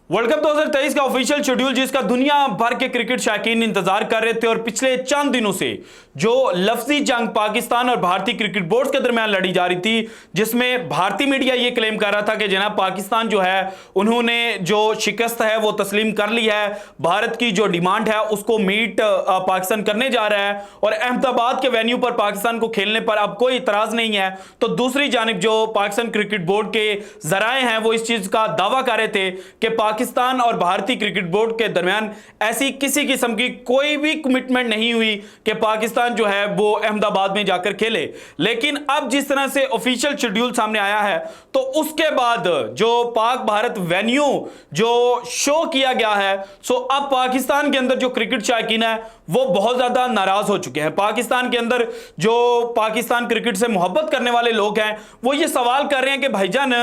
World cup 2023 का official schedule जिसका दुनिया भर के क्रिकेट शौकीन इंतजार कर रहे थे और पिछले चंद दिनों से जो लफ्जी जंग पाकिस्तान और भारतीय क्रिकेट बोर्ड के दरमियान लड़ी जा रही थी, जिसमें भारतीय मीडिया यह क्लेम कर रहा था कि जनाब पाकिस्तान जो है उन्होंने जो शिकस्त है वो तस्लीम कर ली है, भारत की जो डिमांड है उसको मीट पाकिस्तान करने जा रहा है और अहमदाबाद के वेन्यू पर पाकिस्तान को खेलने पर अब कोई इतराज नहीं है। तो दूसरी जानिब जो पाकिस्तान क्रिकेट बोर्ड के जराए हैं वो इस चीज का दावा कर रहे थे कि पाकिस्तान और भारतीय क्रिकेट बोर्ड के दरमियान ऐसी किसी किस्म की कोई भी कमिटमेंट नहीं हुई कि पाकिस्तान जो है वो अहमदाबाद में जाकर खेले। लेकिन अब जिस तरह से ऑफिशियल शेड्यूल सामने आया है तो उसके बाद जो पाक भारत वेन्यू जो शो किया गया है, सो अब पाकिस्तान के अंदर जो क्रिकेट शौकीन है वो बहुत ज्यादा नाराज हो चुके हैं। पाकिस्तान के अंदर जो पाकिस्तान क्रिकेट से मोहब्बत करने वाले लोग हैं वो ये सवाल कर रहे हैं कि भाईजान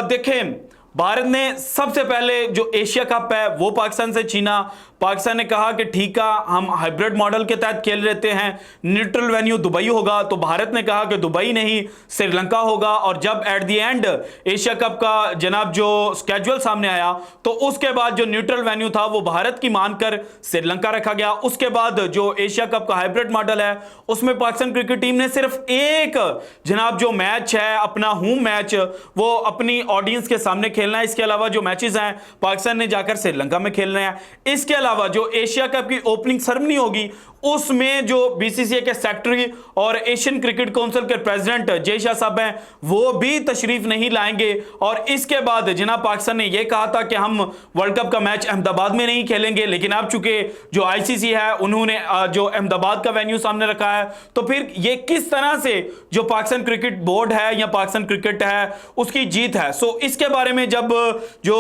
देखें, भारत ने सबसे पहले जो एशिया कप है वो पाकिस्तान से छीना। पाकिस्तान ने कहा कि ठीक है हम हाइब्रिड मॉडल के तहत खेल लेते हैं, न्यूट्रल वेन्यू दुबई होगा। तो भारत ने कहा कि दुबई नहीं श्रीलंका होगा। और जब at the end Asia cup का जनाब जो स्केड्यूल सामने आया तो उसके बाद जो न्यूट्रल वेन्यू था वो भारत की मानकर श्रीलंका रखा गया। उसके बाद जो एशिया कप का हाइब्रिड मॉडल है उसमें पाकिस्तान क्रिकेट टीम ने सिर्फ एक जनाब जो मैच है अपना होम मैच वो अपनी ऑडियंस के सामने खेलना है। इसके अलावा जो मैचेस हैं पाकिस्तान ने जाकर श्रीलंका में खेलने हैं। इसके अलावा जो एशिया कप की ओपनिंग सेरेमनी होगी उसमें जो बीसीसीआई के सेक्रेटरी और एशियन क्रिकेट काउंसिल के प्रेसिडेंट जय शाह साहब हैं वो भी तशरीफ नहीं लाएंगे। और इसके बाद जनाब पाकिस्तान ने यह कहा था कि हम वर्ल्ड कप का मैच अहमदाबाद में नहीं खेलेंगे, लेकिन अब चूंकि जो आईसीसी है उन्होंने जो अहमदाबाद का वेन्यू सामने रखा है तो फिर ये किस तरह से जो पाकिस्तान क्रिकेट बोर्ड है या पाकिस्तान क्रिकेट है उसकी जीत है। सो इसके बारे में जब जो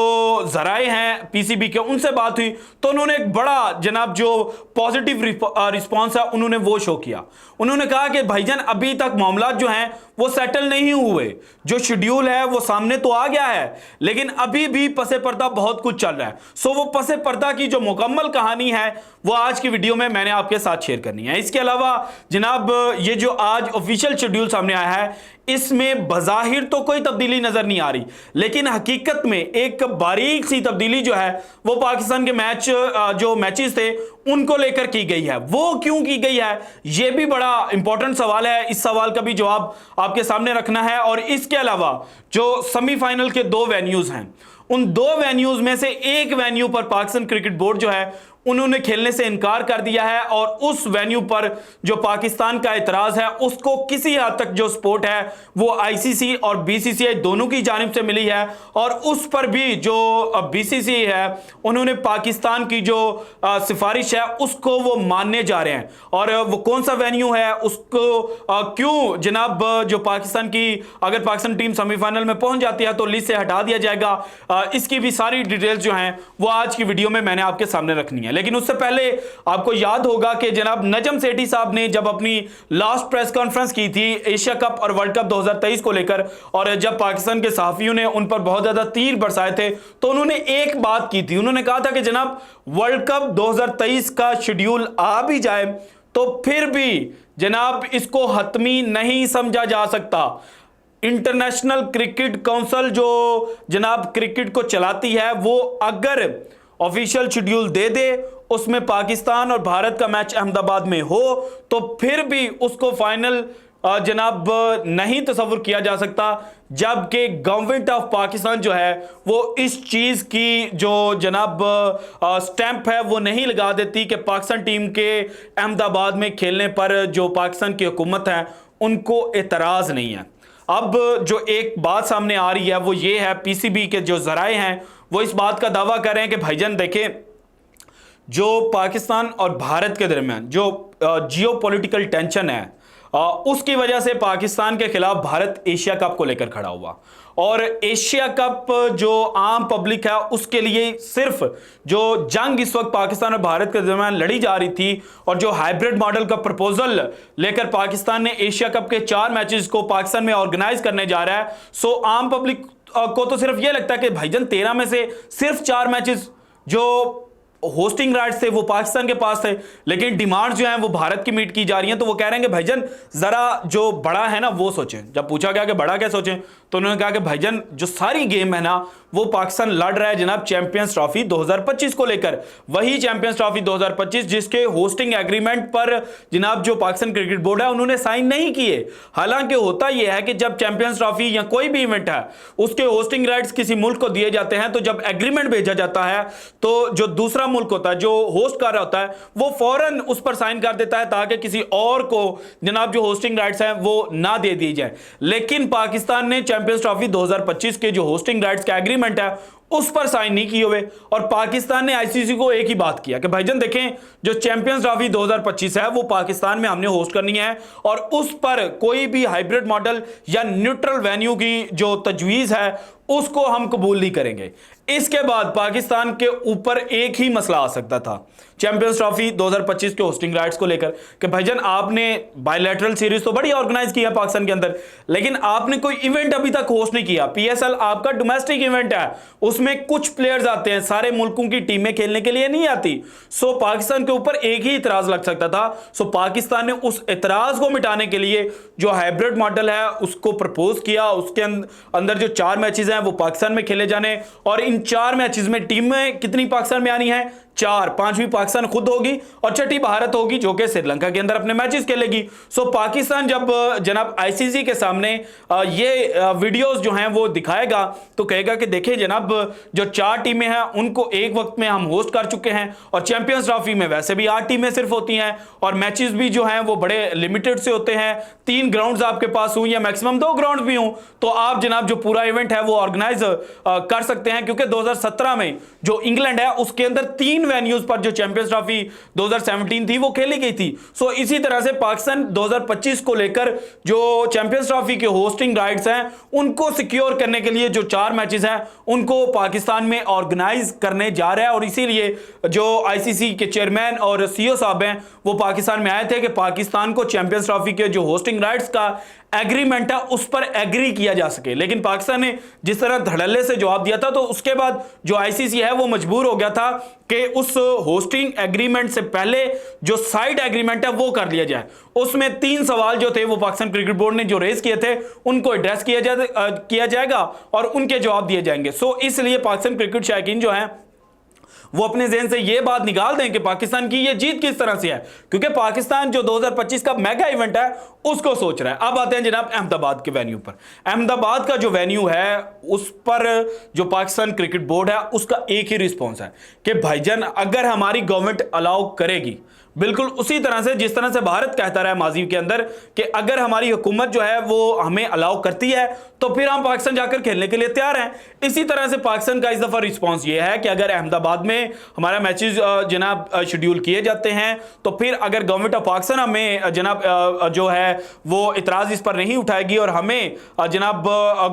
जराए हैं पीसीबी के उनसे बात हुई तो उन्होंने एक बड़ा जनाब जो पॉजिटिव रिस्पांस है उन्होंने वो शो किया। उन्होंने कहा कि भाईजान अभी तक मामला जो हैं वो सेटल नहीं हुए, जो शेड्यूल है वो सामने तो आ गया है लेकिन अभी भी पसे पर्दा बहुत कुछ चल रहा है। सो वो पसे पर्दा की जो मुकम्मल कहानी है वो आज की वीडियो में मैंने आपके साथ शेयर करनी है। इसके अलावा जनाब ये जो आज ऑफिशियल शेड्यूल सामने आया है इसमें बज़ाहिर तो कोई तब्दीली नजर नहीं आ रही, लेकिन हकीकत में एक बारीक सी तब्दीली जो है वो पाकिस्तान के मैच जो मैचेस थे उनको लेकर की गई है। वो क्यों की गई है ये भी बड़ा इंपॉर्टेंट सवाल है, इस सवाल का भी जवाब आपके सामने रखना है। और इसके अलावा जो सेमीफाइनल के दो वेन्यूज हैं उन दो वेन्यूज में से एक वेन्यू पर पाकिस्तान क्रिकेट बोर्ड जो है उन्होंने खेलने से इनकार कर दिया है और उस वेन्यू पर जो पाकिस्तान का इतराज है उसको किसी हद तक जो सपोर्ट है वो आईसीसी और बीसीसीआई दोनों की जानिब से मिली है। और उस पर भी जो बीसीसीआई है उन्होंने पाकिस्तान की जो सिफारिश है उसको वो मानने जा रहे हैं। और वो कौन सा वेन्यू है उसको क्यों जनाब जो पाकिस्तान की अगर पाकिस्तान टीम सेमीफाइनल में पहुंच जाती है तो लिस्ट से हटा दिया जाएगा, इसकी भी सारी डिटेल्स जो हैं वो आज की वीडियो में मैंने आपके सामने रखनी है। लेकिन उससे पहले आपको याद होगा कि जनाब नजम सेठी साहब ने जब अपनी लास्ट प्रेस कॉन्फ्रेंस की थी एशिया कप और वर्ल्ड कप 2023 को लेकर और जब पाकिस्तान के सहाफियों ने उन पर बहुत ज्यादा तीर बरसाए थे तो उन्होंने एक बात की थी। उन्होंने कहा था कि जनाब वर्ल्ड कप 2023 का शेड्यूल आ भी जाए तो फिर भी जनाब इसको हतमी नहीं समझा जा सकता। इंटरनेशनल क्रिकेट काउंसिल जो जनाब क्रिकेट को चलाती है वो अगर ऑफिशियल शेड्यूल दे दे उसमें पाकिस्तान और भारत का मैच अहमदाबाद में हो तो फिर भी उसको फाइनल जनाब नहीं तस्वुर किया जा सकता, जबकि गवर्नमेंट ऑफ पाकिस्तान जो है वो इस चीज की जो जनाब स्टैंप है वो नहीं लगा देती कि पाकिस्तान टीम के अहमदाबाद में खेलने पर जो पाकिस्तान की हुकूमत है उनको एतराज नहीं है। अब जो एक बात सामने आ रही है वो ये है, पीसीबी के जो जराए हैं वो इस बात का दावा कर रहे हैं कि भाईजान देखें जो पाकिस्तान और भारत के दरमियान जो जियोपॉलिटिकल टेंशन है उसकी वजह से पाकिस्तान के खिलाफ भारत एशिया कप को लेकर खड़ा हुआ और एशिया कप जो आम पब्लिक है उसके लिए सिर्फ जो जंग इस वक्त पाकिस्तान और भारत के दरमियान लड़ी जा रही थी और जो हाइब्रिड मॉडल का प्रपोजल लेकर पाकिस्तान ने एशिया कप के 4 मैचेस को पाकिस्तान में ऑर्गेनाइज करने जा रहा है। सो आम पब्लिक को तो सिर्फ यह लगता है कि भाईजान 13 में से सिर्फ 4 मैचेस जो होस्टिंग राइट्स थे वो पाकिस्तान के पास थे, लेकिन डिमांड जो है वो भारत की मीट की जा रही है। तो वो कह रहे हैं कि भाईजान जरा जो बड़ा है ना वो सोचें। जब पूछा गया कि बड़ा क्या सोचें तो उन्होंने कहा कि भाईजान जो सारी गेम है ना वो पाकिस्तान लड़ रहा है जनाब चैंपियंस ट्रॉफी 2025 को लेकर। वही चैंपियंस ट्रॉफी 2025 जिसके होस्टिंग एग्रीमेंट पर जनाब जो पाकिस्तान क्रिकेट बोर्ड है उन्होंने साइन नहीं किए। हालांकि होता यह है कि जब चैंपियंस ट्रॉफी या कोई भी इवेंट है उसके होस्टिंग राइट्स किसी मुल्क को दिए जाते हैं, तो जब एग्रीमेंट भेजा जाता है तो जो दूसरा मुल्क होता है जो होस्ट कर रहा होता है वो फौरन उस पर साइन कर देता है ताकि किसी और को जनाब जो होस्टिंग राइट्स हैं वो ना दे दी जाए। लेकिन पाकिस्तान ने चैंपियंस ट्रॉफी 2025 के जो होस्टिंग राइट्स का एग्रीमेंट है उस पर साइन नहीं किए हुए, और पाकिस्तान ने आईसीसी को एक ही बात किया कि भाईजान देखें जो चैंपियंस ट्रॉफी 2025 है वो पाकिस्तान में हमने होस्ट करनी है, और उस पर कोई भी हाइब्रिड मॉडल या न्यूट्रल वेन्यू की जो तजवीज़ है उसको हम कबूल नहीं करेंगे। इसके बाद पाकिस्तान के ऊपर एक ही मसला आ सकता था चैंपियंस ट्रॉफी 2025 के होस्टिंग राइट्स को लेकर कि भाईजान आपने बायलैटरल सीरीज तो बड़ी ऑर्गेनाइज किया पाकिस्तान के अंदर, लेकिन आपने कोई इवेंट अभी तक होस्ट नहीं किया। पीएसएल आपका डोमेस्टिक इवेंट है, उसमें कुछ प्लेयर्स आते हैं, सारे मुल्कों की टीमें खेलने के लिए नहीं आती। सो पाकिस्तान के ऊपर एक ही इतराज लग सकता था। सो पाकिस्तान ने उस इतराज को मिटाने के लिए जो हाइब्रिड मॉडल है उसको प्रपोज किया। उसके अंदर जो 4 मैचेस हैं वो पाकिस्तान में खेले जाने, और इन 4 मैचेस में टीमें कितनी पाकिस्तान में आनी है? 4, 5वीं पाकिस्तान खुद होगी और 6ठी भारत होगी जो कि श्रीलंका के अंदर अपने मैचेस खेलेगी। सो पाकिस्तान जब जनाब आईसीसी के सामने ये वीडियोस जो हैं वो दिखाएगा तो कहेगा कि देखिए जनाब जो 4 टीमें हैं उनको एक वक्त में हम होस्ट कर चुके हैं, और चैंपियंस ट्रॉफी में वैसे भी 8 टीमें सिर्फ होती हैं और मैचेस भी जो हैं वो बड़े लिमिटेड से होते हैं। 3 ग्राउंड्स आपके पास हों या मैक्सिमम 2 ग्राउंड भी हों तो आप जनाब जो पूरा इवेंट है वो ऑर्गेनाइज कर सकते हैं, क्योंकि 2017 में जो इंग्लैंड है उसके अंदर 3 वेन्यूज पर जो चैंपियंस ट्रॉफी 2017 थी वो खेली गई थी। सो इसी तरह से पाकिस्तान 2025 को लेकर जो चैंपियंस ट्रॉफी के होस्टिंग राइट्स हैं उनको सिक्योर करने के लिए जो 4 मैचेस हैं उनको पाकिस्तान में ऑर्गेनाइज करने जा रहा है। और इसीलिए जो आईसीसी के चेयरमैन और सीईओ साहब हैं वो पाकिस्तान में आए थे कि पाकिस्तान को चैंपियंस ट्रॉफी के जो होस्टिंग राइट्स का एग्रीमेंट है उस पर एग्री किया जा सके। लेकिन पाकिस्तान ने जिस तरह धड़ल्ले से जवाब दिया था तो उसके बाद जो आईसीसी है वो मजबूर हो गया था कि उस होस्टिंग एग्रीमेंट से पहले जो साइड एग्रीमेंट है वो कर लिया जाए। उसमें 3 सवाल जो थे वो पाकिस्तान क्रिकेट बोर्ड ने जो रेज किए थे उनको एड्रेस किया जाएगा और उनके जवाब दिए जाएंगे। सो इसलिए पाकिस्तान क्रिकेट शायकीन जो है वो अपने ज़हन से ये बात निकाल दें कि पाकिस्तान की ये जीत किस तरह से है, क्योंकि पाकिस्तान जो 2025 का मेगा इवेंट है उसको सोच रहा है। अब आते हैं जनाब अहमदाबाद के वेन्यू पर। अहमदाबाद का जो वेन्यू है उस पर जो पाकिस्तान क्रिकेट बोर्ड है उसका एक ही रिस्पॉन्स है कि भाईजान अगर हमारी गवर्नमेंट अलाउ करेगी, बिल्कुल उसी तरह से जिस तरह से भारत कहता रहा है माजी के अंदर कि अगर हमारी हुकूमत जो है वो हमें अलाउ करती है तो फिर हम पाकिस्तान जाकर खेलने के लिए तैयार हैं। इसी तरह से पाकिस्तान का इस दफा रिस्पांस ये है कि अगर अहमदाबाद में हमारा मैचेस जनाब शेड्यूल किए जाते हैं तो फिर अगर गवर्नमेंट ऑफ पाकिस्तान हमें जनाब जो है वो इतराज इस पर नहीं उठाएगी और हमें जनाब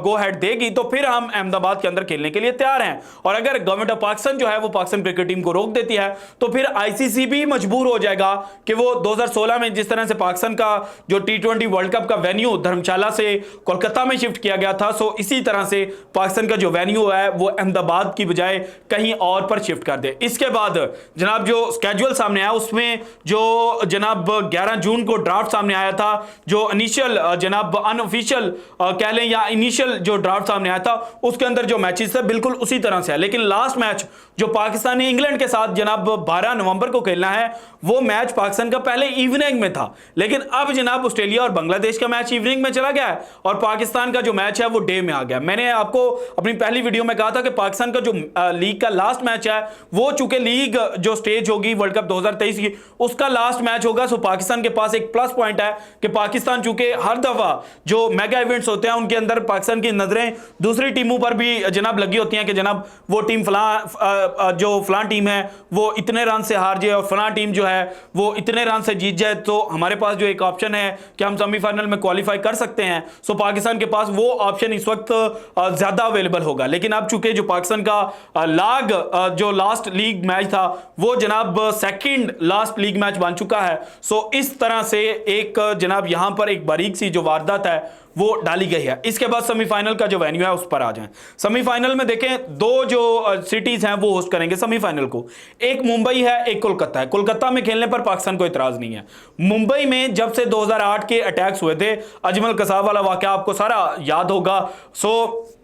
गो हेड देगी तो फिर हम अहमदाबाद के अंदर खेलने के लिए तैयार हैं। और अगर गवर्नमेंट ऑफ पाकिस्तान जो है वो पाकिस्तान क्रिकेट टीम को रोक देती है तो फिर आईसीसी भी मजबूर हो जाएगा कि वो 2016 में जिस तरह से पाकिस्तान का जो T20 वर्ल्ड कप का वेन्यू धर्मशाला से कोलकाता में शिफ्ट किया गया था, सो इसी तरह से पाकिस्तान का जो वेन्यू है वो अहमदाबाद की बजाय कहीं और पर शिफ्ट कर दे। इसके बाद जनाब जो स्केड्यूल सामने आया उसमें जो जनाब 11 जून को ड्राफ्ट सामने आया था, जो इनिशियल जनाब अनऑफिशियल कह लें या इनिशियल जो ड्राफ्ट सामने आया था उसके अंदर जो मैचेस थे बिल्कुल उसी तरह से है। लेकिन लास्ट मैच जो पाकिस्तान ने इंग्लैंड के साथ जनाब 12 नवंबर को खेलना है वो मैच पाकिस्तान का पहले इवनिंग में था, लेकिन अब जनाब ऑस्ट्रेलिया और बांग्लादेश का मैच इवनिंग में चला गया है और पाकिस्तान का जो मैच है वो डे में आ गया। मैंने आपको अपनी पहली वीडियो में कहा था कि पाकिस्तान का जो लीग का लास्ट मैच है वो चूंकि लीग जो स्टेज होगी वर्ल्ड कप 2023 की उसका लास्ट मैच होगा। सो पाकिस्तान के पास एक प्लस पॉइंट है कि पाकिस्तान चूंकि हर दफा जो मेगा इवेंट्स होते हैं उनके अंदर पाकिस्तान की नजरें दूसरी टीमों पर भी जनाब लगी होती हैं कि जनाब वो टीम जो फलां टीम है वो इतने रन से हार जाए और फलां टीम जो है वो इतने रन से जीत जाए तो हमारे पास जो एक ऑप्शन है कि हम सेमीफाइनल में क्वालिफाई कर सकते हैं। सो पाकिस्तान के पास वो ऑप्शन इस वक्त ज्यादा अवेलेबल होगा। लेकिन अब चूंकि जो पाकिस्तान का जो लास्ट लीग मैच था वो जनाब सेकंड लास्ट लीग मैच बन चुका है। सो इस तरह से एक जनाब यहां पर एक बारीक सी जो वारदात है वो डाली गई है। इसके बाद सेमीफाइनल का जो वेन्यू है उस पर आ जाएं। सेमीफाइनल में देखें 2 जो सिटीज हैं वो होस्ट करेंगे सेमीफाइनल को, एक मुंबई है एक कोलकाता है। कोलकाता में खेलने पर पाकिस्तान को इतराज नहीं है। मुंबई में जब से 2008 के अटैक्स हुए थे, अजमल कसाब वाला वाकया आपको सारा याद होगा। सो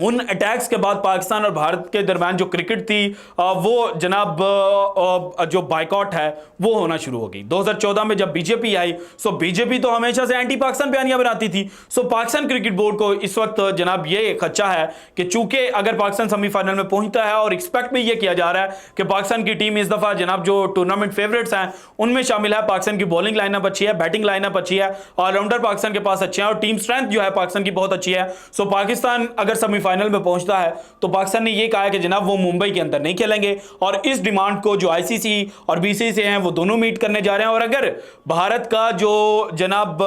उन अटैक्स के बाद पाकिस्तान और भारत के दरमियान जो क्रिकेट थी वो जनाब जो बाइकआउट है वो होना शुरू हो गई। 2014 में जब बीजेपी आई, सो बीजेपी तो हमेशा से एंटी पाकिस्तान बयानियां बनाती थी। सो पाकिस्तान क्रिकेट बोर्ड को इस वक्त जनाब ये खदशा है कि चूंकि अगर पाकिस्तान सेमीफाइनल में पहुंचता है, और एक्सपेक्ट भी ये किया जा रहा है कि पाकिस्तान की टीम इस दफा जनाब जो टूर्नामेंट फेवरेट्स हैं उनमें शामिल है। पाकिस्तान की बॉलिंग लाइनअप अच्छी है, बैटिंग लाइनअप अच्छी है, ऑलराउंडर पाकिस्तान के पास अच्छे हैं और टीम स्ट्रेंथ जो है पाकिस्तान की बहुत अच्छी है। सो पाकिस्तान अगर सेमीफाइनल में पहुंचता है तो पाकिस्तान ने यह कहा है कि जनाब वो मुंबई के अंदर नहीं खेलेंगे, और इस डिमांड को जो आईसीसी और बीसीसी हैं वो दोनों मीट करने जा रहे हैं। और अगर भारत का जो जनाब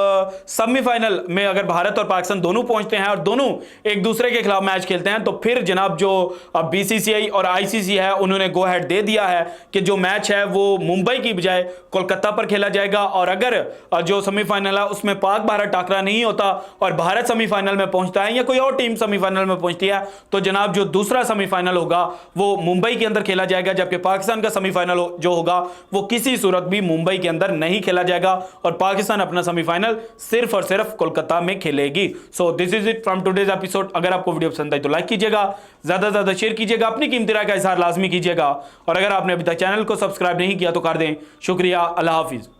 सेमीफाइनल में अगर भारत और पाकिस्तान दोनों पहुंचते हैं और दोनों एक दूसरे के खिलाफ मैच खेलते हैं, तो फिर जनाब जो बीसीसीआई और आईसीसी है उन्होंने गो हेड दे दिया है कि जो मैच है वो मुंबई की बजाय कोलकाता पर खेला जाएगा। और अगर जो सेमीफाइनल है उसमें पाक भारत टाकरा नहीं होता और भारत सेमीफाइनल में पहुंचता है या कोई और टीम सेमीफाइनल में पहुंचती है, तो जनाब जो दूसरा सेमीफाइनल होगा वो मुंबई के अंदर खेला जाएगा, जबकि पाकिस्तान का सेमीफाइनल जो होगा वो किसी सूरत भी मुंबई के अंदर नहीं खेला जाएगा और पाकिस्तान अपना सेमीफाइनल सिर्फ और सिर्फ कोलकाता में खेलेगी। So this is it from today's episode. अगर आपको वीडियो पसंद आई तो लाइक कीजिएगा, ज्यादा से ज्यादा शेयर कीजिएगा, अपनी कीमती राय का इजहार लाजमी कीजिएगा, और अगर आपने अभी तक चैनल को सब्सक्राइब नहीं किया तो कर दें। शुक्रिया, अल्लाह हाफिज।